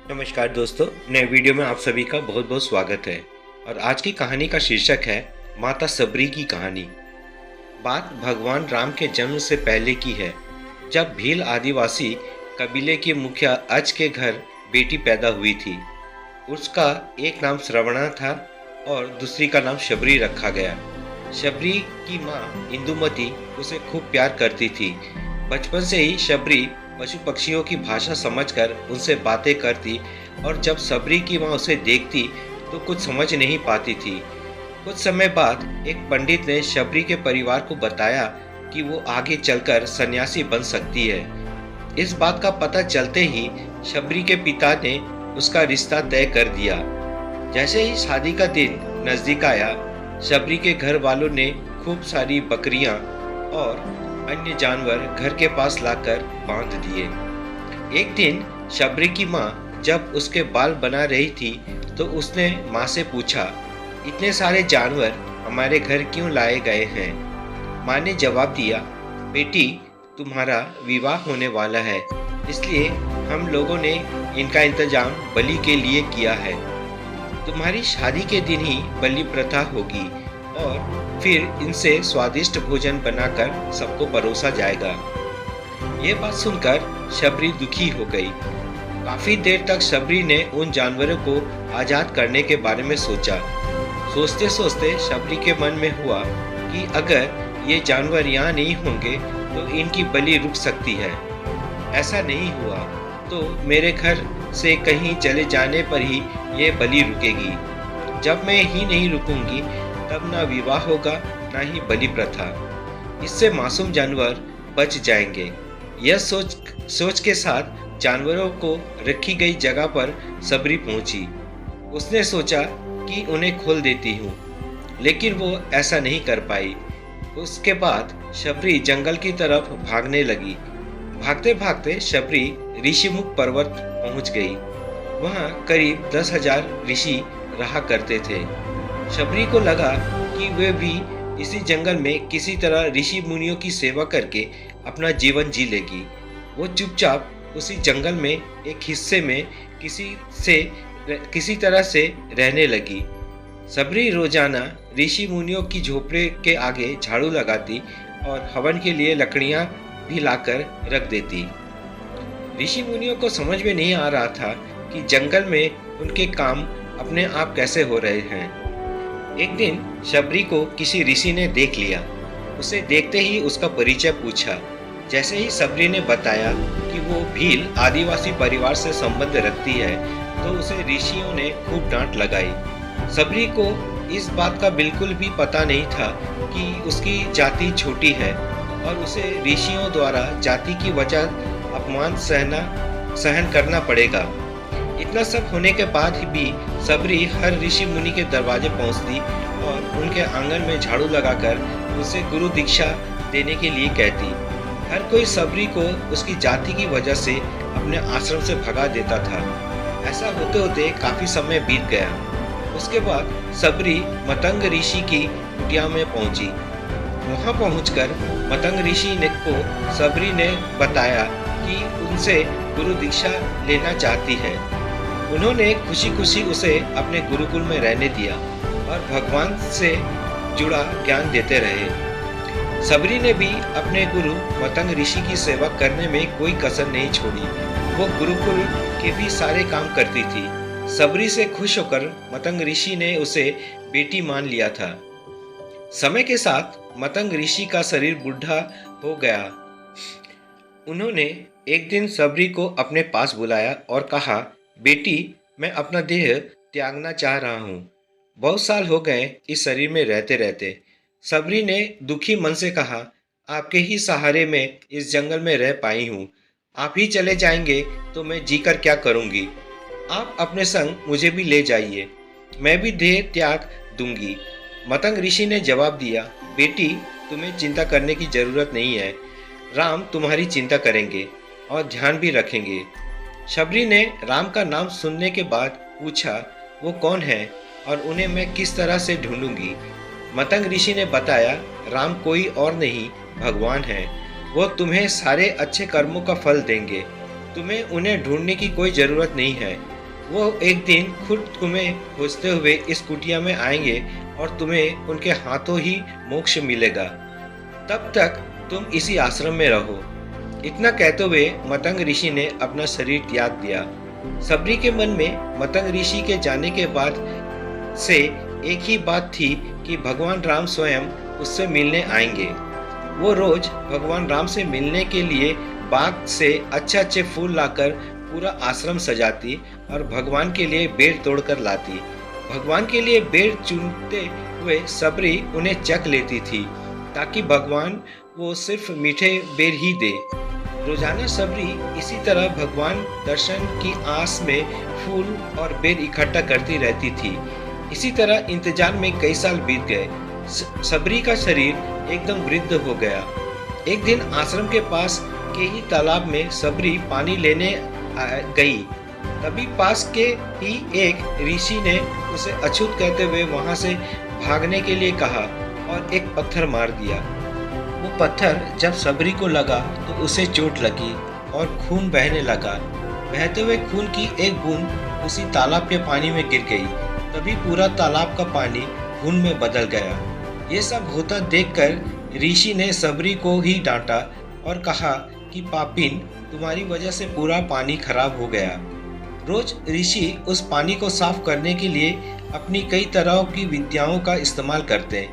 नमस्कार दोस्तों, नए वीडियो में आप सभी का बहुत बहुत स्वागत है। और आज की कहानी का शीर्षक है माता सबरी की कहानी। बात भगवान राम के जन्म से पहले की है, जब भील आदिवासी कबीले के मुखिया अज के घर बेटी पैदा हुई थी। उसका एक नाम श्रवणा था और दूसरी का नाम शबरी रखा गया। शबरी की माँ इंदुमती उसे खूब प्यार करती थी। बचपन से ही शबरी पशु पक्षियों की भाषा समझकर उनसे बातें करती और जब सबरी की माँ उसे देखती तो कुछ समझ नहीं पाती थी। कुछ समय बाद एक पंडित ने शबरी के परिवार को बताया कि वो आगे चलकर सन्यासी बन सकती है। इस बात का पता चलते ही शबरी के पिता ने उसका रिश्ता तय कर दिया। जैसे ही शादी का दिन नजदीक आया, शबरी के घर वालों ने खूब सारी बकरियां और अन्य जानवर घर के पास लाकर बांध दिए। एक दिन शबरी की माँ जब उसके बाल बना रही थी तो उसने माँ से पूछा, इतने सारे जानवर हमारे घर क्यों लाए गए हैं? माँ ने जवाब दिया, बेटी तुम्हारा विवाह होने वाला है, इसलिए हम लोगों ने इनका इंतजाम बलि के लिए किया है। तुम्हारी शादी के दिन ही बलि प्रथा होगी और फिर इनसे स्वादिष्ट भोजन बनाकर सबको परोसा जाएगा। ये बात सुनकर शबरी दुखी हो गई। काफी देर तक शबरी ने उन जानवरों को आजाद करने के बारे में सोचा। सोचते सोचते शबरी के मन में हुआ कि अगर ये जानवर यहाँ नहीं होंगे तो इनकी बलि रुक सकती है। ऐसा नहीं हुआ तो मेरे घर से कहीं चले जाने पर ही ये बलि रुकेगी। जब मैं ही नहीं रुकूंगी तब ना विवाह होगा ना ही बलि प्रथा। इससे मासूम जानवर बच जाएंगे। यह सोच के साथ जानवरों को रखी गई जगह पर सबरी पहुंची। उसने सोचा कि उन्हें खोल देती हूँ, लेकिन वो ऐसा नहीं कर पाई। उसके बाद शबरी जंगल की तरफ भागने लगी। भागते भागते शबरी ऋषिमुख पर्वत पहुंच गई। वहां करीब 10,000 ऋषि रहा करते थे। शबरी को लगा कि वे भी इसी जंगल में किसी तरह ऋषि मुनियों की सेवा करके अपना जीवन जी लेगी। वो चुपचाप उसी जंगल में एक हिस्से में किसी तरह से रहने लगी। शबरी रोजाना ऋषि मुनियों की झोपड़े के आगे झाड़ू लगाती और हवन के लिए लकड़ियां भी लाकर रख देती। ऋषि मुनियों को समझ में नहीं आ रहा था कि जंगल में उनके काम अपने आप कैसे हो रहे हैं। एक दिन शबरी को किसी ऋषि ने देख लिया। उसे देखते ही उसका परिचय पूछा। जैसे ही शबरी ने बताया कि वो भील आदिवासी परिवार से संबंध रखती है तो उसे ऋषियों ने खूब डांट लगाई। शबरी को इस बात का बिल्कुल भी पता नहीं था कि उसकी जाति छोटी है और उसे ऋषियों द्वारा जाति की वजह अपमान सहन करना पड़ेगा। इतना सब होने के बाद भी सबरी हर ऋषि मुनि के दरवाजे पहुंचती और उनके आंगन में झाड़ू लगाकर उसे गुरु दीक्षा देने के लिए कहती। हर कोई सबरी को उसकी जाति की वजह से अपने आश्रम से भगा देता था। ऐसा होते होते काफी समय बीत गया। उसके बाद सबरी मतंग ऋषि की कुटिया में पहुंची। वहां पहुंचकर मतंग ऋषि को सबरी ने बताया कि उनसे गुरु दीक्षा लेना चाहती है। उन्होंने खुशी खुशी उसे अपने गुरुकुल में रहने दिया और भगवान से जुड़ा ज्ञान देते रहे। सबरी ने भी अपने गुरु मतंग ऋषि की सेवा करने में कोई कसर नहीं छोड़ी। वो गुरुकुल के भी सारे काम करती थी। सबरी से खुश होकर मतंग ऋषि ने उसे बेटी मान लिया था। समय के साथ मतंग ऋषि का शरीर बूढ़ा हो गया। उन्होंने एक दिन सबरी को अपने पास बुलाया और कहा, बेटी मैं अपना देह त्यागना चाह रहा हूँ। बहुत साल हो गए इस शरीर में रहते रहते। सबरी ने दुखी मन से कहा, आपके ही सहारे में इस जंगल में रह पाई हूँ। आप ही चले जाएंगे तो मैं जीकर क्या करूँगी? आप अपने संग मुझे भी ले जाइए, मैं भी देह त्याग दूंगी। मतंग ऋषि ने जवाब दिया, बेटी तुम्हें चिंता करने की जरूरत नहीं है। राम तुम्हारी चिंता करेंगे और ध्यान भी रखेंगे। शबरी ने राम का नाम सुनने के बाद पूछा, वो कौन है और उन्हें मैं किस तरह से ढूंढूंगी? मतंग ऋषि ने बताया, राम कोई और नहीं भगवान है। वो तुम्हें सारे अच्छे कर्मों का फल देंगे। तुम्हें उन्हें ढूंढने की कोई जरूरत नहीं है। वो एक दिन खुद तुम्हें खोजते हुए इस कुटिया में आएंगे और तुम्हें उनके हाथों ही मोक्ष मिलेगा। तब तक तुम इसी आश्रम में रहो। इतना कहते हुए मतंग ऋषि ने अपना शरीर त्याग दिया। सबरी के मन में मतंग ऋषि के जाने के बाद से एक ही बात थी कि भगवान राम स्वयं उससे मिलने आएंगे। वो रोज भगवान राम से मिलने के लिए बाग से अच्छे अच्छे फूल लाकर पूरा आश्रम सजाती और भगवान के लिए बेर तोड़कर लाती। भगवान के लिए बेर चुनते हुए सबरी उन्हें चख लेती थी ताकि भगवान वो सिर्फ मीठे बेर ही दे। रोजाना सबरी इसी तरह भगवान दर्शन की आस में फूल और बेर इकट्ठा करती रहती थी। इसी तरह इंतजार में कई साल बीत गए। सबरी का शरीर एकदम वृद्ध हो गया। एक दिन आश्रम के पास के ही तालाब में सबरी पानी लेने गई। तभी पास के ही एक ऋषि ने उसे अछूत कहते हुए वहां से भागने के लिए कहा और एक पत्थर मार दिया। वो पत्थर जब सबरी को लगा तो उसे चोट लगी और खून बहने लगा। बहते हुए खून की एक बूंद उसी तालाब के पानी में गिर गई। तभी पूरा तालाब का पानी खून में बदल गया। ये सब होता देखकर ऋषि ने सबरी को ही डांटा और कहा कि पापिन, तुम्हारी वजह से पूरा पानी खराब हो गया। रोज ऋषि उस पानी को साफ करने के लिए अपनी कई तरह की विद्याओं का इस्तेमाल करते।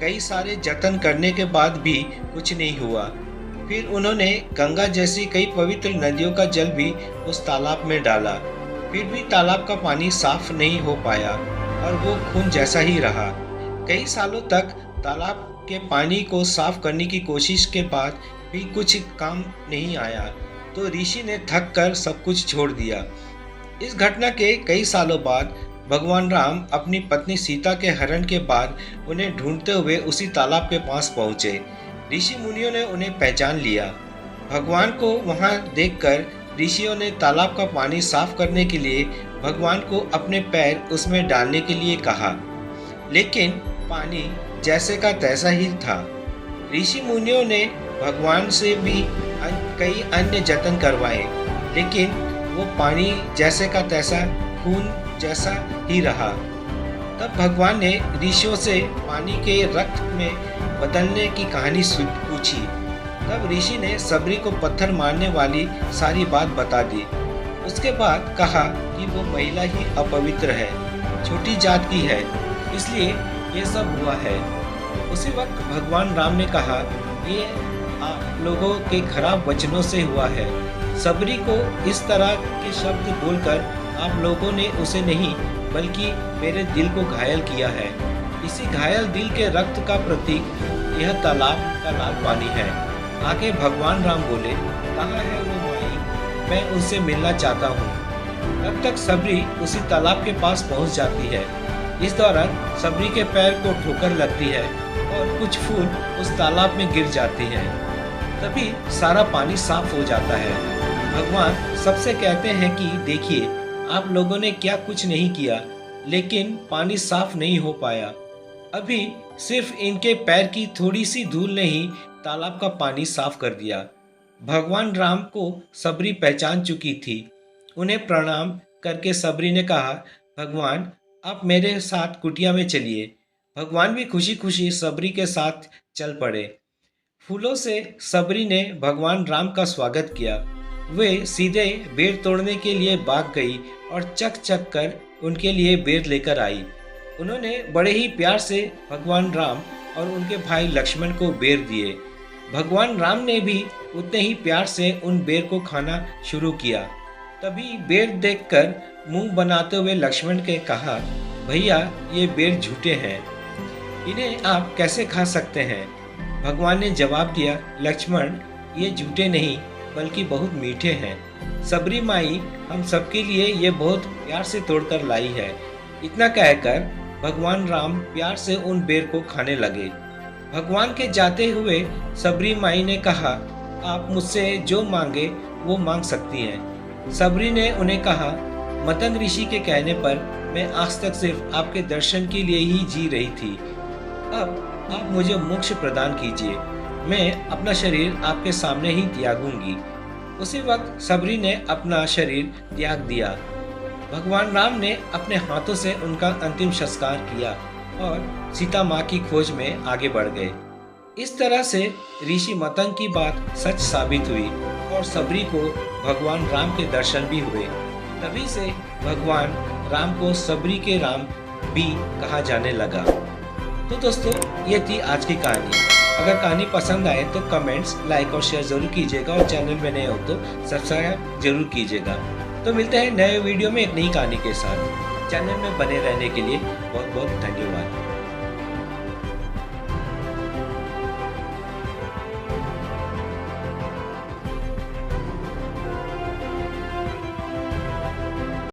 कई सारे जतन करने के बाद भी कुछ नहीं हुआ। फिर उन्होंने गंगा जैसी कई पवित्र नदियों का जल भी उस तालाब में डाला। फिर भी तालाब का पानी साफ नहीं हो पाया और वो खून जैसा ही रहा। कई सालों तक तालाब के पानी को साफ करने की कोशिश के बाद भी कुछ काम नहीं आया तो ऋषि ने थक कर सब कुछ छोड़ दिया। इस घटना के कई सालों बाद भगवान राम अपनी पत्नी सीता के हरण के बाद उन्हें ढूंढते हुए उसी तालाब के पास पहुंचे। ऋषि मुनियों ने उन्हें पहचान लिया। भगवान को वहां देखकर ऋषियों ने तालाब का पानी साफ करने के लिए भगवान को अपने पैर उसमें डालने के लिए कहा, लेकिन पानी जैसे का तैसा ही था। ऋषि मुनियों ने भगवान से भी कई अन्य जतन करवाए, लेकिन वो पानी जैसे का तैसा खून जैसा ही रहा। तब भगवान ने ऋषियों से पानी के रक्त में बदलने की कहानी पूछी। तब ऋषि ने सबरी को पत्थर मारने वाली सारी बात बता दी। उसके बाद कहा कि वो महिला ही अपवित्र है, छोटी जात की है, इसलिए ये सब हुआ है। उसी वक्त भगवान राम ने कहा, ये आप लोगों के खराब वचनों से हुआ है। सबरी को इस तरह के शब्द बोलकर आप लोगों ने उसे नहीं बल्कि मेरे दिल को घायल किया है। इसी घायल दिल के रक्त का प्रतीक यह तालाब का लाल पानी है। आगे भगवान राम बोले, कहाँ है वो माई, मैं उनसे मिलना चाहता हूँ। तब तक सबरी उसी तालाब के पास पहुँच जाती है। इस दौरान सबरी के पैर को ठोकर लगती है और कुछ फूल उस तालाब में गिर जाती है। तभी सारा पानी साफ हो जाता है। भगवान सबसे कहते हैं कि देखिए, आप लोगों ने क्या कुछ नहीं किया, लेकिन पानी साफ नहीं हो पाया। अभी सिर्फ इनके पैर की थोड़ी सी धूल ने ही तालाब का पानी साफ कर दिया। भगवान राम को सबरी पहचान चुकी थी। उन्हें प्रणाम करके सबरी ने कहा, भगवान आप मेरे साथ कुटिया में चलिए। भगवान भी खुशी खुशी सबरी के साथ चल पड़े। फूलों से सबरी ने भगवान राम का स्वागत किया। वे सीधे बेर तोड़ने के लिए भाग गई और चक चक कर उनके लिए बेर लेकर आई। उन्होंने बड़े ही प्यार से भगवान राम और उनके भाई लक्ष्मण को बेर दिए। भगवान राम ने भी उतने ही प्यार से उन बेर को खाना शुरू किया। तभी बेर देखकर मुंह बनाते हुए लक्ष्मण ने कहा, भैया ये बेर झूठे हैं, इन्हें आप कैसे खा सकते हैं? भगवान ने जवाब दिया, लक्ष्मण ये झूठे नहीं बल्कि बहुत मीठे हैं। सबरी माई हम सबके लिए ये बहुत प्यार से तोड़कर लाई है। इतना कहकर भगवान राम प्यार से उन बेर को खाने लगे। भगवान के जाते हुए सबरी माई ने कहा, आप मुझसे जो मांगे वो मांग सकती हैं। सबरी ने उन्हें कहा, मतंग ऋषि के कहने पर मैं आज तक सिर्फ आपके दर्शन के लिए ही जी रही थी। अब आप मुझे मोक्ष प्रदान कीजिए, मैं अपना शरीर आपके सामने ही त्यागूंगी। उसी वक्त सबरी ने अपना शरीर त्याग दिया। भगवान राम ने अपने हाथों से उनका अंतिम संस्कार किया और सीता माँ की खोज में आगे बढ़ गए। इस तरह से ऋषि मतंग की बात सच साबित हुई और सबरी को भगवान राम के दर्शन भी हुए। तभी से भगवान राम को सबरी के राम भी कहा जाने लगा। तो दोस्तों, ये थी आज की कहानी। अगर कहानी पसंद आए तो कमेंट्स, लाइक और शेयर जरूर कीजिएगा और चैनल में नए हो तो सब्सक्राइब जरूर कीजिएगा। तो मिलते हैं नए वीडियो में एक नई कहानी के साथ। चैनल में बने रहने के लिए बहुत बहुत धन्यवाद।